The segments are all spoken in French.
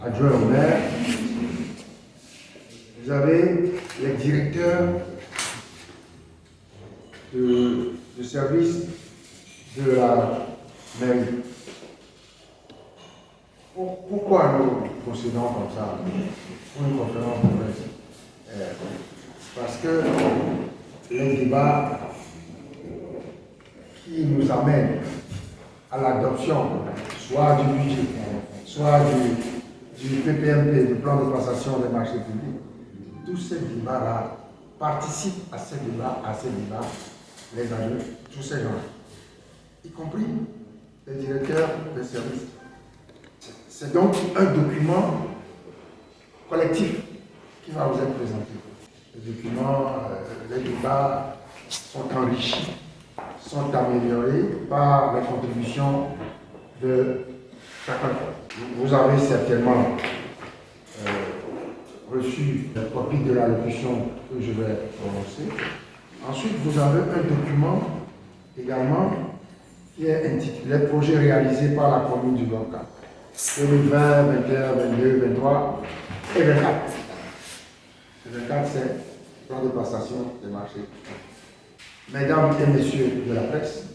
Adjoint au maire, vous avez les directeurs de service de la mairie. Pourquoi nous procédons comme ça pour une conférence de presse? Parce que les débats qui nous amènent à l'adoption soit du budget, soit du PPMP, du plan de passation des marchés publics, tous ces débats-là participent à ces débats, les adjoints, tous ces gens, y compris les directeurs de services. C'est donc un document collectif qui va vous être présenté. Les documents, les débats sont enrichis, sont améliorés par les contributions de chacun. Vous avez certainement reçu la copie de l'allocution que je vais prononcer. Ensuite, vous avez un document également qui est intitulé « Projet réalisé par la commune du Golfe 2020, 21, 22, 23 et 24 ». Le 24, c'est le plan de passation des marchés. Mesdames et messieurs de la presse,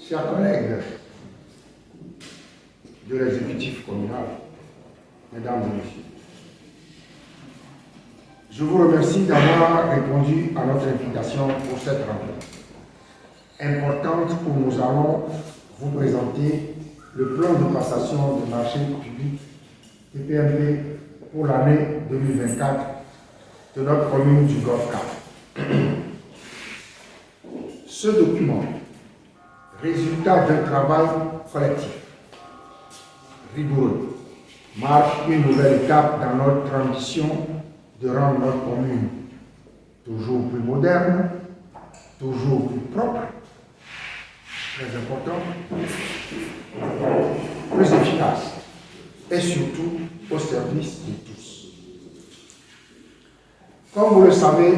chers collègues de l'exécutif communal, mesdames et messieurs, je vous remercie d'avoir répondu à notre invitation pour cette rencontre importante où nous allons vous présenter le plan de passation des marchés publics PPMP pour l'année 2024 de notre commune du Golfe 4. Ce document, résultat d'un travail collectif, rigoureux, marque une nouvelle étape dans notre ambition de rendre notre commune toujours plus moderne, toujours plus propre, très important, plus efficace et surtout au service de tous. Comme vous le savez,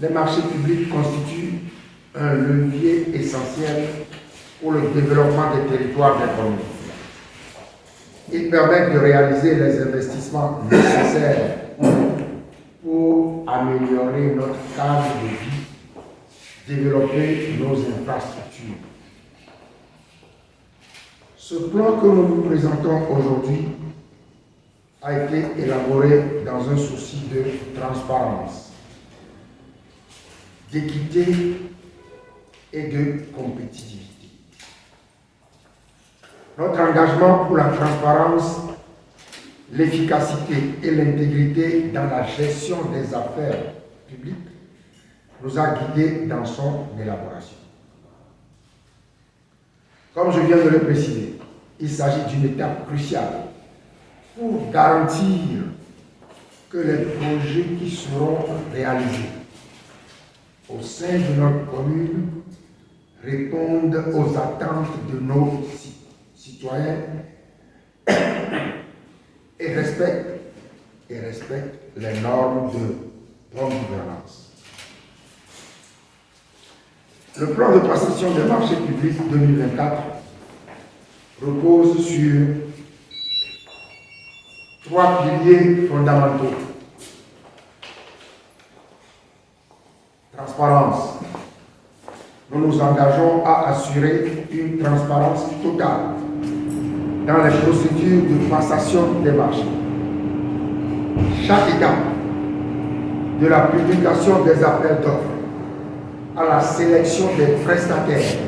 les marchés publics constituent un levier essentiel pour le développement des territoires des communes. Ils permettent de réaliser les investissements nécessaires pour améliorer notre cadre de vie, développer nos infrastructures. Ce plan que nous vous présentons aujourd'hui a été élaboré dans un souci de transparence, d'équité et de compétitivité. Notre engagement pour la transparence, l'efficacité et l'intégrité dans la gestion des affaires publiques nous a guidés dans son élaboration. Comme je viens de le préciser, il s'agit d'une étape cruciale pour garantir que les projets qui seront réalisés au sein de notre commune répondent aux attentes de nos citoyens et respectent les normes de bonne gouvernance. Le plan de passation des marchés publics 2024 repose sur 3 piliers fondamentaux. Transparence. Nous nous engageons à assurer une transparence totale dans les procédures de passation des marchés. Chaque étape de la publication des appels d'offres à la sélection des prestataires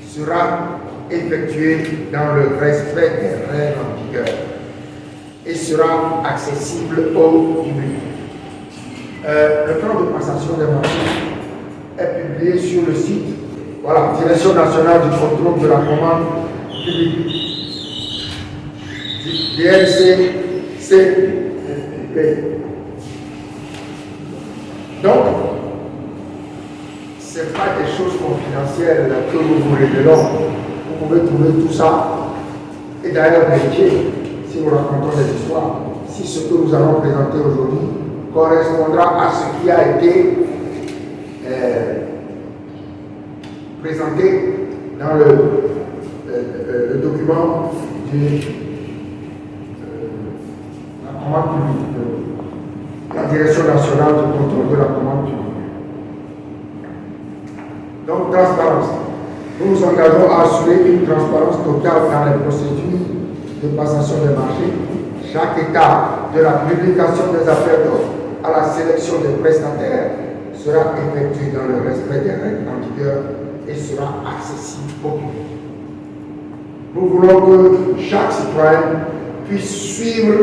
sera effectué dans le respect des règles en vigueur et sera accessible au public. Le plan de passation des marchés est publié sur le site, voilà, Direction nationale du contrôle de la commande publique, DNCCP. Donc, ce n'est pas des choses confidentielles que nous vous révélons. Vous pouvez trouver tout ça. Et d'ailleurs, vérifier, si nous racontons des histoires, si ce que nous allons présenter aujourd'hui correspondra à ce qui a été présenté dans le document de la commande publique, la Direction nationale du contrôle de la commande publique. Donc, transparence. Nous nous engageons à assurer une transparence totale dans les procédures de passation des marchés. Chaque étape de la publication des appels d'offres à la sélection des prestataires sera effectuée dans le respect des règles en vigueur et sera accessible au public. Nous voulons que chaque citoyen puisse suivre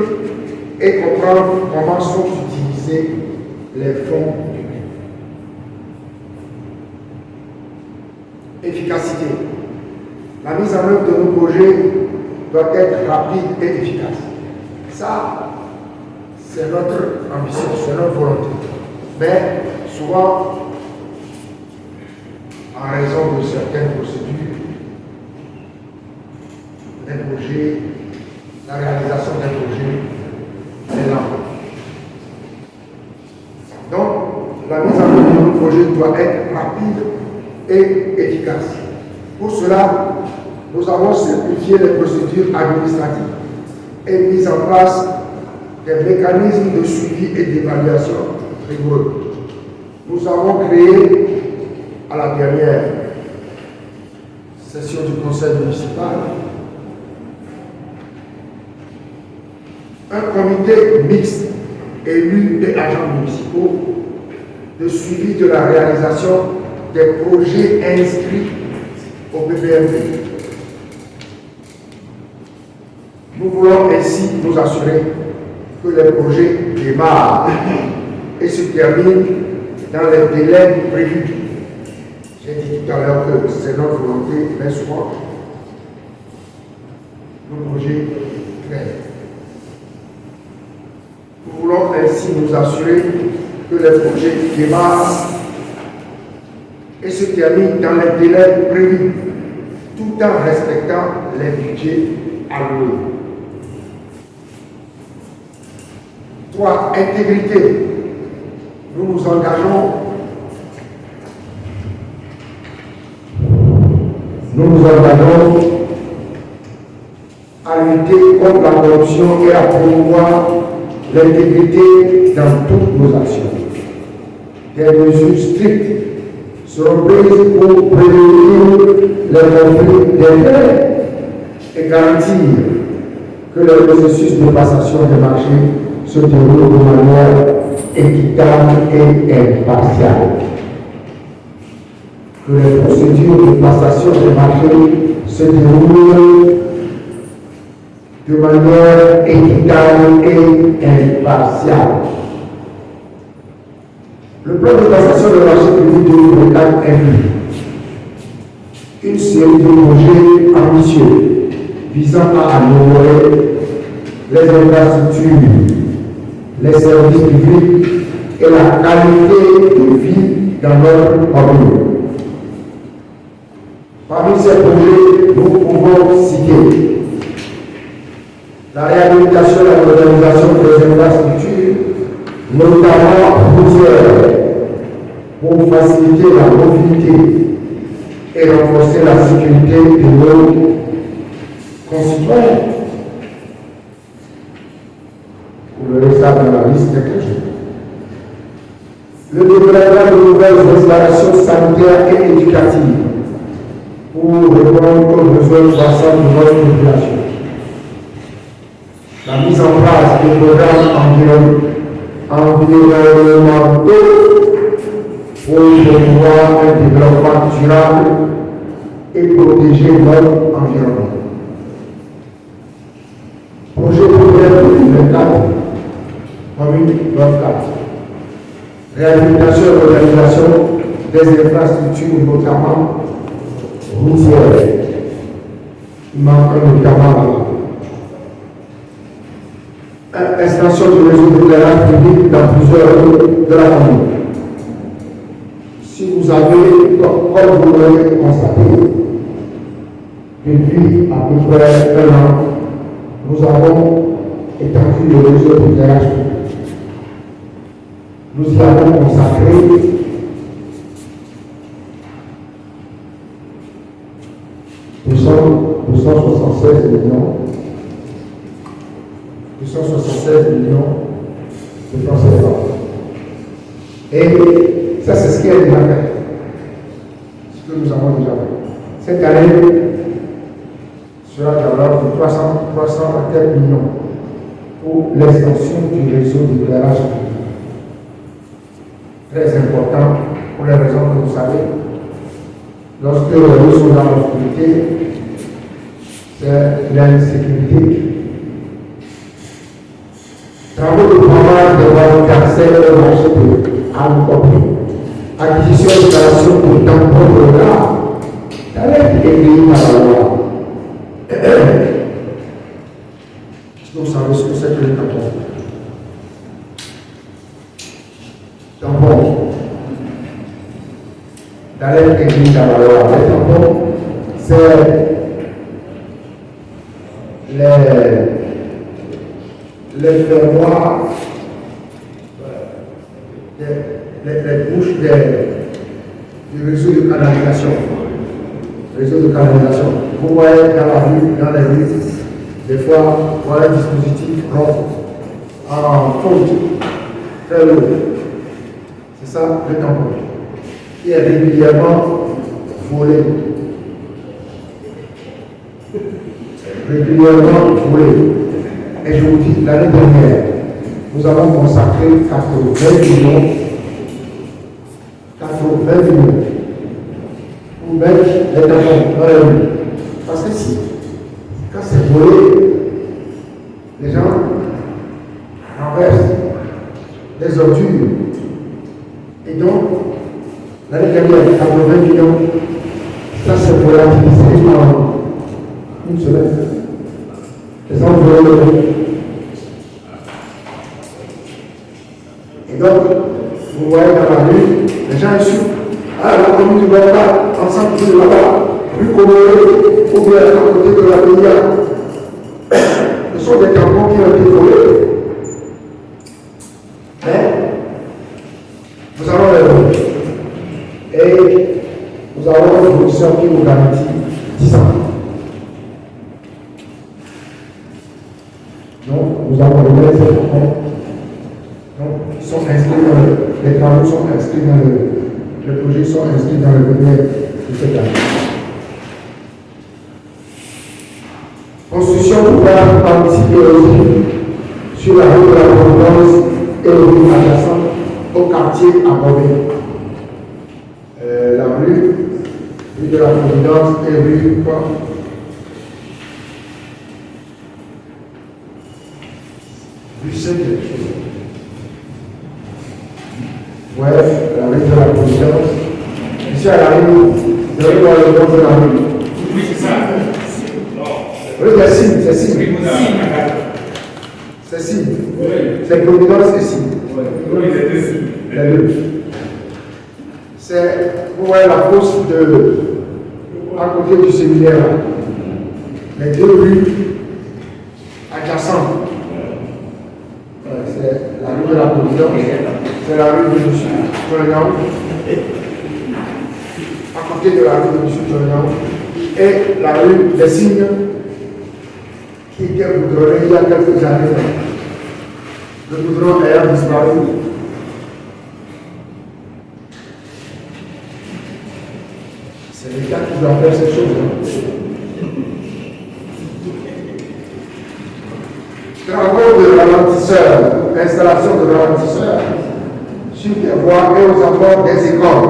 et comprendre comment sont utilisés les fonds publics. Efficacité. La mise en œuvre de nos projets doit être rapide et efficace. Ça, c'est notre ambition, c'est notre volonté. Mais souvent, en raison de certaines procédures, des projets, la réalisation des projets est lente. Donc, la mise en œuvre de nos projets doit être rapide et efficace. Pour cela, nous avons simplifié les procédures administratives et mis en place des mécanismes de suivi et d'évaluation rigoureux. Nous avons créé, à la dernière session du conseil municipal, un comité mixte élu des agents municipaux de suivi de la réalisation des projets inscrits au PPMP. Nous voulons ainsi nous assurer que les projets démarrent et se terminent dans les délais prévus. J'ai dit tout à l'heure que c'est notre volonté, mais souvent, nos projets traînent. Nous voulons ainsi nous assurer que les projets démarrent et se terminent dans les délais prévus, tout en respectant les budgets alloués. 3. Intégrité. Nous nous engageons à lutter contre la corruption et à promouvoir l'intégrité dans toutes nos actions. Des mesures strictes seront prises pour prévenir les conflits d'intérêts et garantir que le processus de passation des marchés se déroule de manière équitable et impartiale. Que les procédures de passation des marchés se déroulent de manière équitable et impartiale. Le plan de passation des marchés publics 2024 inclut une série de projets ambitieux visant à améliorer les infrastructures, les services publics et la qualité de vie dans notre commune. Parmi ces projets, nous pouvons citer la réhabilitation et la modernisation des infrastructures, notamment routières, pour faciliter la mobilité et renforcer la sécurité de nos concitoyens. Vous verrez ça dans la liste des projets. Le développement de nouvelles installations sanitaires et éducatives pour répondre aux besoins croissants de notre population. La mise en place des programmes environnementaux pour promouvoir un développement durable et protéger notre environnement. Projet Projet 2024, commune Nord 4. Réhabilitation et modernisation des infrastructures, notamment routières. Il manque un médicament là. Extension du réseau d'éclairage public dans plusieurs rues de la commune. Si vous avez, comme vous l'avez constaté, depuis à peu près un an, nous avons étendu le réseau d'éclairage public. Nous y avons consacré 276 millions de francs CFA. Et ça, c'est ce qui est déjà fait. Ce que nous avons déjà fait. Cette année sera d'abord de 304 millions pour l'extension du réseau d'éclairage public. Très important pour les raisons que vous savez. Lorsque les rues sont dans l'obscurité, c'est l'insécurité. Travaux de programme de voies cancer et marché à compris. Acquisition d'installation pour tampons de l'art. Avec les pays par la loi. Est-ce que vous savez ce que c'est que les tampons? Tampons. Dans les pays par la loi. Les tampons, c'est les fermoirs, les bouches du réseau de canalisation. Réseau de canalisation. Vous voyez dans la rue, dans les rues, des fois, voilà un dispositif rond, en fonte, très lourd. C'est ça le tampon. Qui est régulièrement volé. Régulièrement volé. Et je vous dis, l'année dernière, nous avons consacré 80 millions pour mettre les tampons dans les rues. Parce que si, quand c'est volé, les gens renversent des ordures. Et donc, l'année dernière, 80 millions, ça c'est volatilisé en une semaine. Les gens volent. Et donc, vous voyez dans la rue, les gens insultent. Ah, la commune du Bamba, ensemble de là-bas, plus coloré, ou bien à côté de la Bénia. Ce sont des tampons qui ont été volés. Mais, nous allons les voler. Et nous avons une position qui nous garantit 10 ans. Donc, nous avons les mêmes tampons. Donc, ils sont inscrits les travaux sont inscrits dans les projets sont inscrits dans le budget de cette année. Construction pour participer aussi sur la rue de la Providence et aux rues adjacentes au quartier abordé. La rue de la Providence et rue quoi? Rue Saint-Denis. Ouais, la rue de la Providence. Ici à la rue, vous allez voir le nom de la rue. Oui, c'est ça. Oui, c'est Signe, c'est Signe. C'est Signe. C'est Providence et Signe. Oui, c'est deux signes. Les deux. C'est, vous voyez la fosse à côté du séminaire. Les deux rues adjacentes. C'est la rue de la Providence, c'est la rue de M. Tolnian, à côté de la rue de M. Tolnian, et la rue des Signes, qui était goudronnée il y a quelques années. Le goudron ayant disparu. C'est l'État qui doit faire ces choses. Travaux de ralentisseurs, installation de ralentisseurs sur les voies et aux abords des écoles.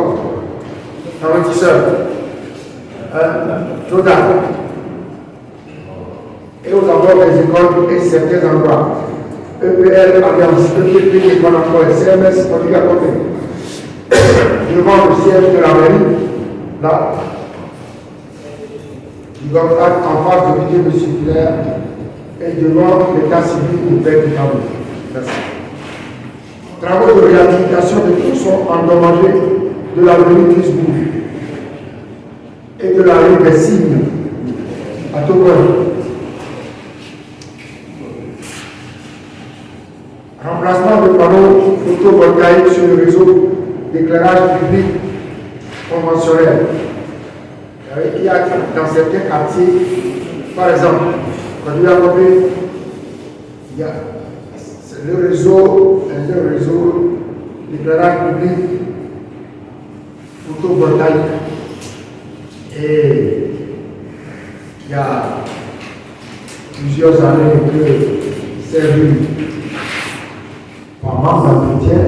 Ralentisseurs. Total. Et aux abords des écoles et certains endroits. EPL, Alliance, EPP, École Emploi, CMS, Politique à côté. Devant le siège de la mairie, là, du contact en face de l'unité de circulaire et devant l'état civil du père du Cameroun. Merci. Travaux de réhabilitation des tronçons endommagés de l'avenue Crisbourg et de la rue des Cygnes à Togo. Remplacement de panneaux photovoltaïques sur le réseau d'éclairage public conventionnel. Il y a dans certains quartiers, par exemple, quand il y a il y a le réseau d'éclairage public photovoltaïque. Et il y a plusieurs années que servi par manque d'entretien,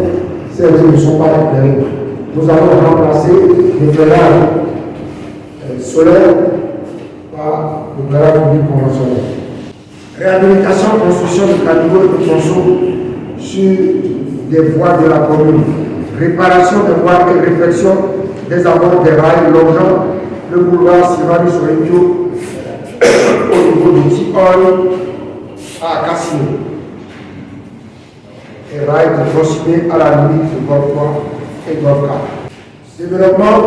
ces ne sont pas éclairés. Nous allons remplacer l'éclairage solaire par l'éclairage public conventionnel. Réhabilitation, construction de caniveaux et de tronçons sur des voies de la commune. Réparation des voies et réfection des abords des rails longeant le boulevard Sylvanie Soredio au niveau du Ticol à Cassino. Et rails de proximité à la limite de Golfe 3 et Golfe 4. Développement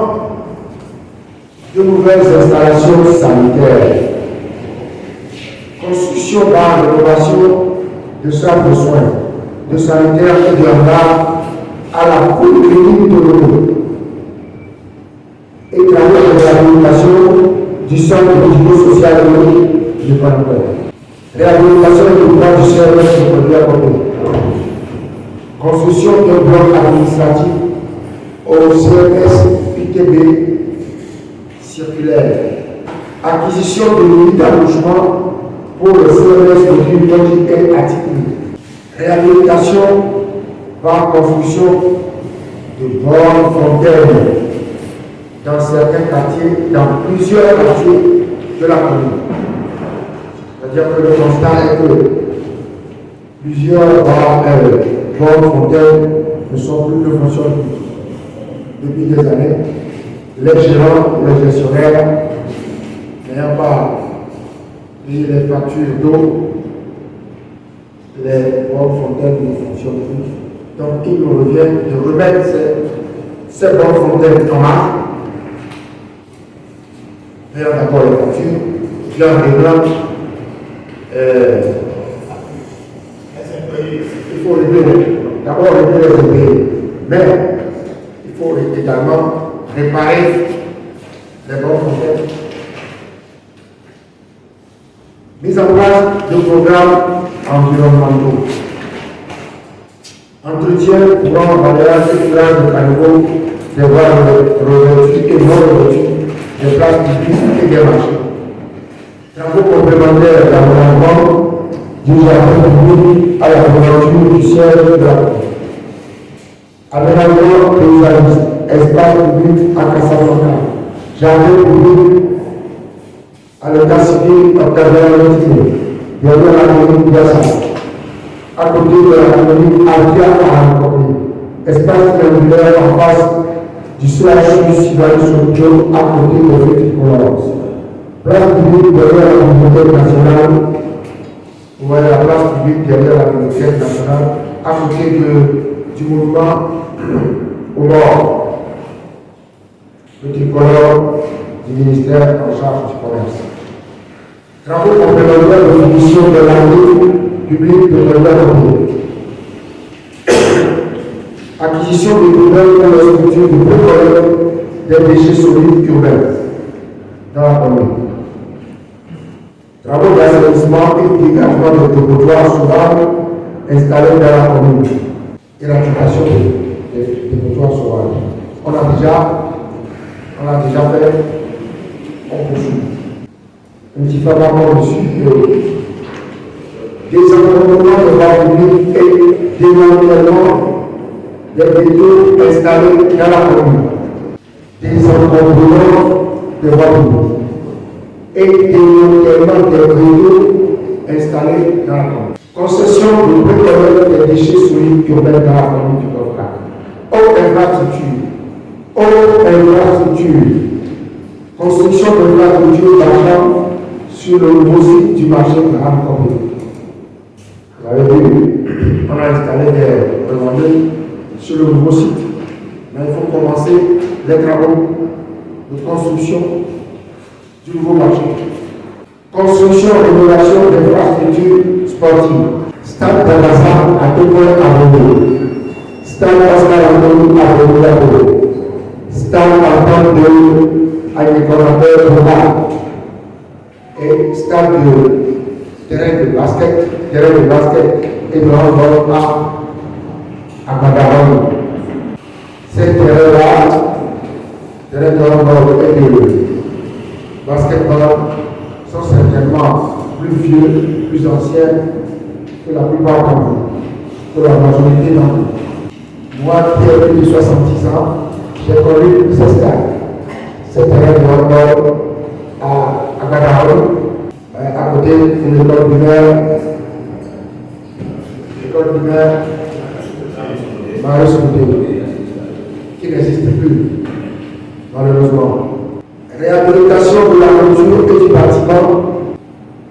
de nouvelles installations sanitaires. Construction par rénovation de centres de soins, de sanitaires et de hangar à la polyclinique de l'eau. Et travaux de réhabilitation du centre médico-social de Panama. Réhabilitation du plan du service de produits à côté. Construction d'un bloc administratif au CMS ITB circulaire. Acquisition de l'unité d'allogement pour le CMS de logique et articulé. Réhabilitation par construction de bornes fontaines dans certains quartiers, dans plusieurs quartiers de la commune. C'est-à-dire que le constat est que plusieurs bornes fontaines ne sont plus de fonction depuis des années. Les gérants, les gestionnaires n'ayant pas payé les factures d'eau, les bornes fontaines ne fonctionnent plus. Donc il nous revient de remettre ces bornes fontaines en marche, faire d'abord les factures, puis en réglant, il faut d'abord régler les impayés, mais il faut également réparer les bornes fontaines. Mise en place de programmes environnementaux. Entretien, courant, balayage et plage de caniveaux, des voies revêtues et non revêtues, des places publiques et des marchés. Travaux complémentaires d'aménagement du jardin public à la couverture du siège de la commune. Aménagement paysagiste, espace public à Casablanca, jardin public à l'état civil Octavien derrière la commune d'Assas, à côté de la commune Altia à la commune, espace triangulaire en face du CHU Sylvanie Soredio à côté de Féticolores. Place publique derrière la bibliothèque nationale, vous voyez la place publique derrière la bibliothèque nationale, à côté du monument aux morts, le tricolore du ministère en charge du commerce. Travaux complémentaires de l'édition de l'année publique de l'année. Acquisition de nouvelles pour la structure de collecte des déchets solides urbains dans la commune. Travaux d'assainissement et dégagement de dépotoirs sauvages installés dans la commune. Éradication des dépotoirs sauvages. On a déjà fait, on poursuit. Un petit peu avant dessus, désencombrement de voies publiques et démantèlement des métaux installés dans la commune. Désencombrement de voies publiques et démantèlement des réseaux installés dans la commune. Concession de précollecte des déchets solides urbains dans la commune du Golfe. Autre infrastructure. Construction d'infrastructures d'argent sur le nouveau site du marché de Ramcopé. Vous avez vu, on a installé des revendeurs sur le nouveau site. Mais il faut commencer les travaux de construction du nouveau marché. Construction et rénovation d'infrastructures sportives. Stade Damassin à Tokoy à Bodo. Stade Pascal Anthony à Bodo. Stade Antoine de Agriconateur Boda. Et stade de terrain de basket et de handball à Madaran. Ces terrains-là, terrain de handball et de basketball, sont certainement plus vieux, plus anciens que la plupart d'entre vous, que la majorité d'entre vous. Moi qui ai plus de 70 ans, j'ai connu ces stades. C'est terrain de handball à Madaran, à côté de l'école primaire Marius Mouté, qui n'existe plus, malheureusement. Réhabilitation de la clôture et du bâtiment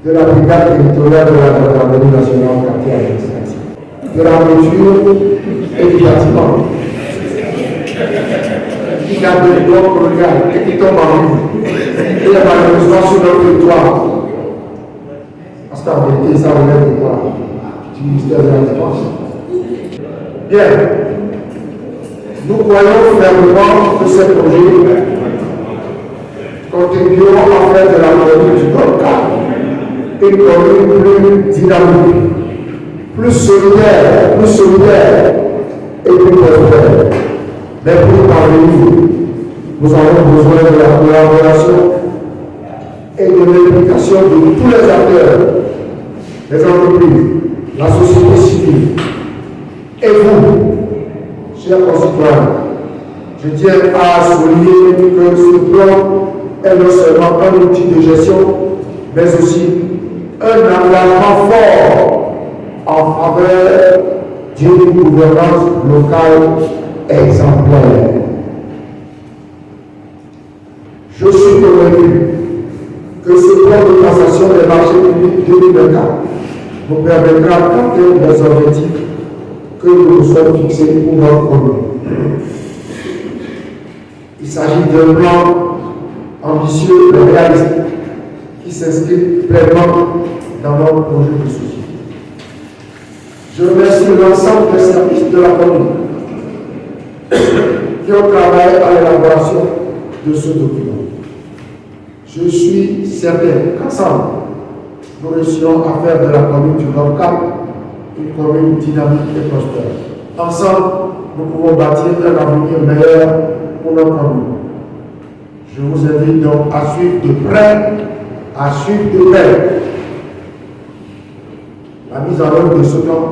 de la brigade territoriale de la gendarmerie nationale quartier administratif. De la clôture et du bâtiment qui date de l'époque coloniale et qui tombe en rue. Et malheureusement sur notre territoire. Parce qu'en vérité, ça relève de quoi? Du ministère de la Défense. Bien. Nous croyons fermement que ces projets contribueront à faire de la commune du Golfe une commune plus dynamique, plus solidaire et plus prospère. Mais pour y parvenir, nous avons besoin de la collaboration et de l'implication de tous les acteurs, les entreprises, la société civile et vous, chers concitoyens. Je tiens à souligner que ce plan est non seulement un outil de gestion, mais aussi un engagement fort en faveur d'une gouvernance locale exemplaire. Je suis convaincu que ce plan de passation des marchés publics 2024 nous permettra d'atteindre les objectifs que nous nous sommes fixés pour notre commune. Il s'agit d'un plan ambitieux et réaliste qui s'inscrit pleinement dans notre projet de société. Je remercie l'ensemble des services de la commune qui ont travaillé à l'élaboration de ce document. Je suis certain qu'ensemble, nous réussirons à faire de la commune du Golfe une commune dynamique et prospère. Ensemble, nous pouvons bâtir un avenir meilleur pour notre commune. Je vous invite donc à suivre de près la mise en œuvre de ce plan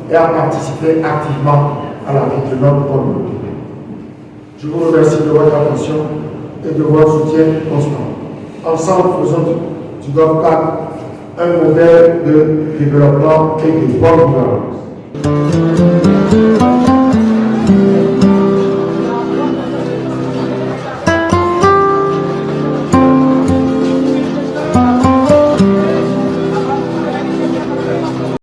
et à participer activement à la vie de notre commune. Je vous remercie de votre attention et de votre soutien constant. Ensemble, faisons du Golfe un modèle de développement et de bonne gouvernance.